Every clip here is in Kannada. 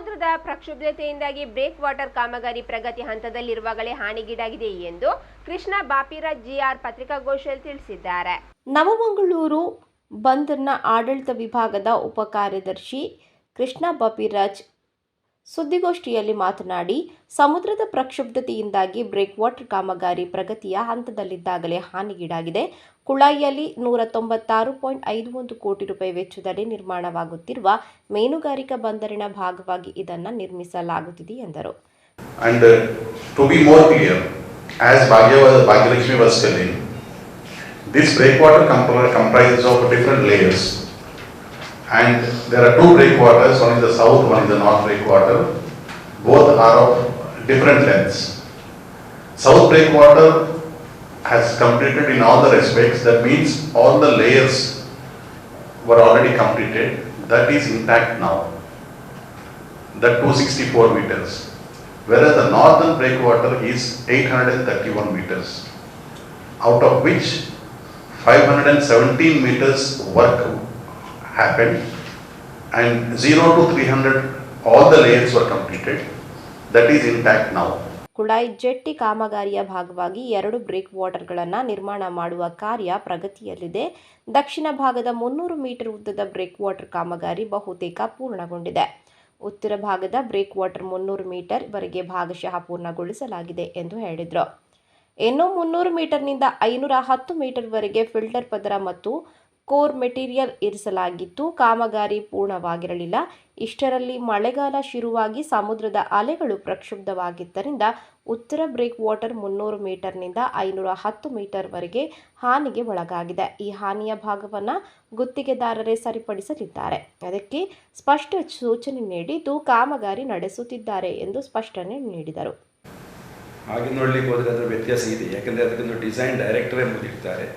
ಸಮುದ್ರದ ಪ್ರಕ್ಷುಬ್ಧತೆಯಿಂದಾಗಿ ಬ್ರೇಕ್ ವಾಟರ್ ಕಾಮಗಾರಿ ಪ್ರಗತಿ ಹಂತದಲ್ಲಿರುವಾಗಲೇ ಹಾನಿಗೀಡಾಗಿದೆ ಎಂದು ಕೃಷ್ಣ ಬಾಪಿರಾಜ್ ಜಿಆರ್ ಪತ್ರಿಕಾಗೋಷ್ಠಿಯಲ್ಲಿ ತಿಳಿಸಿದ್ದಾರೆ. ನವಮಂಗಳೂರು ಬಂದರ್ನ ಆಡಳಿತ ವಿಭಾಗದ ಉಪ ಕಾರ್ಯದರ್ಶಿ ಕೃಷ್ಣ ಬಾಪಿರಾಜ್ ಸುದ್ದಿಗೋಷ್ಠಿಯಲ್ಲಿ ಮಾತನಾಡಿ, ಸಮುದ್ರದ ಪ್ರಕ್ಷುಬ್ಧತೆಯಿಂದಾಗಿ ಬ್ರೇಕ್ ವಾಟರ್ ಕಾಮಗಾರಿ ಪ್ರಗತಿಯ ಹಂತದಲ್ಲಿದ್ದಾಗಲೇ ಹಾನಿಗೀಡಾಗಿದೆ. ಕುಳಾಯಿಯಲ್ಲಿ 196.51 ಕೋಟಿ ರೂಪಾಯಿ ವೆಚ್ಚದಲ್ಲಿ ನಿರ್ಮಾಣವಾಗುತ್ತಿರುವ ಮೀನುಗಾರಿಕಾ ಬಂದರಿನ ಭಾಗವಾಗಿ ಇದನ್ನು ನಿರ್ಮಿಸಲಾಗುತ್ತಿದೆ ಎಂದರು. And to be more clear, as Bhagyalakshmi was telling, this breakwater comprises of different layers. And there are two breakwaters, one in the south, one in the north breakwater. Both are of different lengths. South breakwater has completed in all the respects. That means all the layers were already completed. That is intact now. That 264 meters. Whereas the northern breakwater is 831 meters, out of which 517 meters work happened, and 0 to 300 all the layers were completed. That is intact now. Kulai ಜೆಟ್ಟಿ ಕಾಮಗಾರಿಯ ಭಾಗವಾಗಿ 2 ಬ್ರೇಕ್ ವಾಟರ್ಗಳನ್ನು ನಿರ್ಮಾಣ ಮಾಡುವ ಕಾರ್ಯ ಪ್ರಗತಿಯಲ್ಲಿದೆ. ದಕ್ಷಿಣ ಭಾಗದ 300 ಮೀಟರ್ ಉದ್ದದ ಬ್ರೇಕ್ ವಾಟರ್ ಕಾಮಗಾರಿ ಬಹುತೇಕ ಪೂರ್ಣಗೊಂಡಿದೆ. ಉತ್ತರ ಭಾಗದ ಬ್ರೇಕ್ ವಾಟರ್ 300 ಮೀಟರ್ ವರೆಗೆ ಭಾಗಶಃ ಪೂರ್ಣಗೊಳಿಸಲಾಗಿದೆ ಎಂದು ಹೇಳಿದರು. ಇನ್ನು 300 ಮೀಟರ್ನಿಂದ 510 ಮೀಟರ್ ವರೆಗೆ ಫಿಲ್ಟರ್ ಪದರ ಮತ್ತು ಕೋರ್ ಮೆಟೀರಿಯಲ್ ಇರಿಸಲಾಗಿತ್ತು. ಕಾಮಗಾರಿ ಪೂರ್ಣವಾಗಿರಲಿಲ್ಲ. ಇಷ್ಟರಲ್ಲಿ ಮಳೆಗಾಲ ಶುರುವಾಗಿ ಸಮುದ್ರದ ಅಲೆಗಳು ಪ್ರಕ್ಷುಬ್ಧವಾಗಿದ್ದರಿಂದ ಉತ್ತರ ಬ್ರೇಕ್ ವಾಟರ್ 300 ಮೀಟರ್ನಿಂದ 510 ಮೀಟರ್ ವರೆಗೆ ಹಾನಿಗೆ ಒಳಗಾಗಿದೆ. ಈ ಹಾನಿಯ ಭಾಗವನ್ನು ಗುತ್ತಿಗೆದಾರರೇ ಸರಿಪಡಿಸಲಿದ್ದಾರೆ. ಅದಕ್ಕೆ ಸ್ಪಷ್ಟ ಸೂಚನೆ ನೀಡಿದ್ದು ಕಾಮಗಾರಿ ನಡೆಸುತ್ತಿದ್ದಾರೆ ಎಂದು ಸ್ಪಷ್ಟನೆ ನೀಡಿದರು. ಹಾಗೆ ನೋಡಲಿಕ್ಕೆ ಹೋದರೆ ಅದರ ವ್ಯತ್ಯಾಸ ಇದೆ. ಯಾಕೆಂದರೆ ಅದಕ್ಕೊಂದು ಡಿಸೈನ್ ಡೈರೆಕ್ಟರೇ ಮುಗಿರ್ತಾರೆ.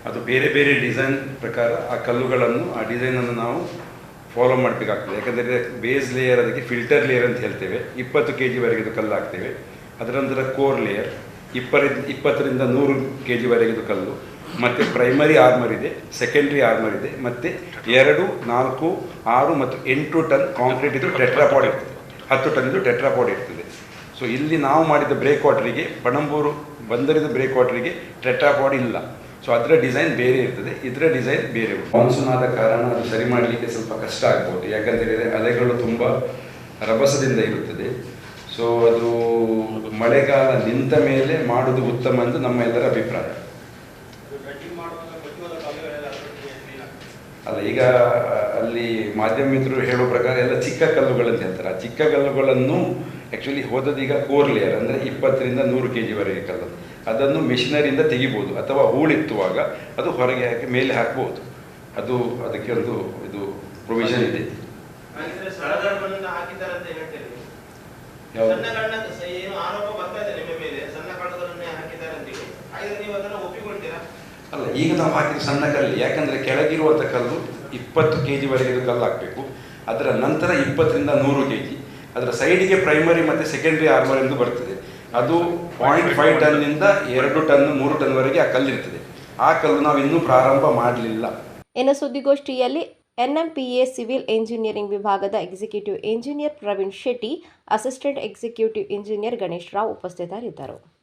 ಅದು ಬೇರೆ ಬೇರೆ ಡಿಸೈನ್ ಪ್ರಕಾರ ಆ ಕಲ್ಲುಗಳನ್ನು ಆ ಡಿಸೈನನ್ನು ನಾವು ಫಾಲೋ ಮಾಡಬೇಕಾಗ್ತದೆ. ಯಾಕಂದರೆ ಬೇಸ್ ಲೇಯರ್ ಅದಕ್ಕೆ ಫಿಲ್ಟರ್ ಲೇಯರ್ ಅಂತ ಹೇಳ್ತೇವೆ. 20 kg ವರೆಗಿದು ಕಲ್ಲು ಹಾಕ್ತೇವೆ. ಅದರ ನಂತರ ಕೋರ್ ಲೇಯರ್ 20ರಿಂದ 100 kg ವರೆಗಿದು ಕಲ್ಲು, ಮತ್ತು ಪ್ರೈಮರಿ ಆರ್ಮರ್ ಇದೆ, ಸೆಕೆಂಡ್ರಿ ಆರ್ಮರ್ ಇದೆ, ಮತ್ತು 2, 4, 6 ಮತ್ತು 8 ಟನ್ ಕಾಂಕ್ರೀಟ್ ಇದು ಟೆಟ್ರಾಪಾಡ್ ಇರ್ತದೆ. 10 ಟನ್ ಇದು ಟೆಟ್ರಾಪಾಡ್ ಇರ್ತದೆ. ಸೊ ಇಲ್ಲಿ ನಾವು ಮಾಡಿದ ಬ್ರೇಕ್ ವಾಟರಿಗೆ, ಪಣಂಬೂರು ಬಂದರಿದ ಬ್ರೇಕ್ ವಾಟರಿಗೆ ಟೆಟ್ರಾಪಾಡ್ ಇಲ್ಲ. ಸೊ ಅದರ ಡಿಸೈನ್ ಬೇರೆ ಇರ್ತದೆ, ಇದರ ಡಿಸೈನ್ ಬೇರೆ. ಮಾನ್ಸೂನ್ ಆದ ಕಾರಣ ಅದು ಸರಿ ಮಾಡಲಿಕ್ಕೆ ಸ್ವಲ್ಪ ಕಷ್ಟ ಆಗ್ಬೋದು. ಯಾಕಂತೇಳಿದರೆ ಅಲೆಗಳು ತುಂಬ ರಭಸದಿಂದ ಇರುತ್ತದೆ. ಸೊ ಅದು ಮಳೆಗಾಲ ನಿಂತ ಮೇಲೆ ಮಾಡೋದು ಉತ್ತಮ ಎಂದು ನಮ್ಮ ಎಲ್ಲರ ಅಭಿಪ್ರಾಯ. ಅಲ್ಲ, ಈಗ ಅಲ್ಲಿ ಮಾಧ್ಯಮ ಮಿತ್ರರು ಹೇಳೋ ಪ್ರಕಾರ ಎಲ್ಲ ಚಿಕ್ಕ ಕಲ್ಲುಗಳಂತ ಹೇಳ್ತಾರೆ. ಆ ಚಿಕ್ಕ ಕಲ್ಲುಗಳನ್ನು ಆ್ಯಕ್ಚುಲಿ ಹೋದದೀಗ ಕೋರ್ ಲೇಯರ್ ಅಂದರೆ 20ರಿಂದ 100 kg ವರೆಗೆ ಕಲ್ಲು, ಅದನ್ನು ಮಿಷನರಿಯಿಂದ ತೆಗಿಬೋದು, ಅಥವಾ ಹೂಳೆತ್ತುವಾಗ ಅದು ಹೊರಗೆ ಹಾಕಿ ಮೇಲೆ ಹಾಕ್ಬೋದು. ಅದಕ್ಕೆ ಒಂದು ಇದು ಪ್ರೊವಿಷನ್ ಇದೆ. ಅಲ್ಲ, ಈಗ ನಾವು ಹಾಕಿದ ಸಣ್ಣ ಕಲ್ಲು, ಯಾಕಂದರೆ ಕೆಳಗಿರುವಂಥ ಕಲ್ಲು 20 kg ವರೆಗೆ ಕಲ್ಲು ಹಾಕಬೇಕು. ಅದರ ನಂತರ 20ರಿಂದ 100 kg. ಅದರ ಸೈಡಿಗೆ ಪ್ರೈಮರಿ ಮತ್ತು ಸೆಕೆಂಡ್ರಿ ಆರ್ಮರ್ ಎಂದು ಬರ್ತದೆ. ಅದು 0.5 ಟನ್ನಿಂದ 2 ಟನ್ 3 ಟನ್ ವರೆಗೆ ಆ ಕಲ್ಲಿರ್ತದೆ. ಆ ಕಲ್ಲು ನಾವು ಇನ್ನೂ ಪ್ರಾರಂಭ ಮಾಡಲಿಲ್ಲ. ಇನ್ನು ಸುದ್ದಿಗೋಷ್ಠಿಯಲ್ಲಿ NMPA ಸಿವಿಲ್ ಎಂಜಿನಿಯರಿಂಗ್ ವಿಭಾಗದ executive engineer Praveen Shetty, assistant executive engineer Ganesh Rao ಉಪಸ್ಥಿತರಿದ್ದರು.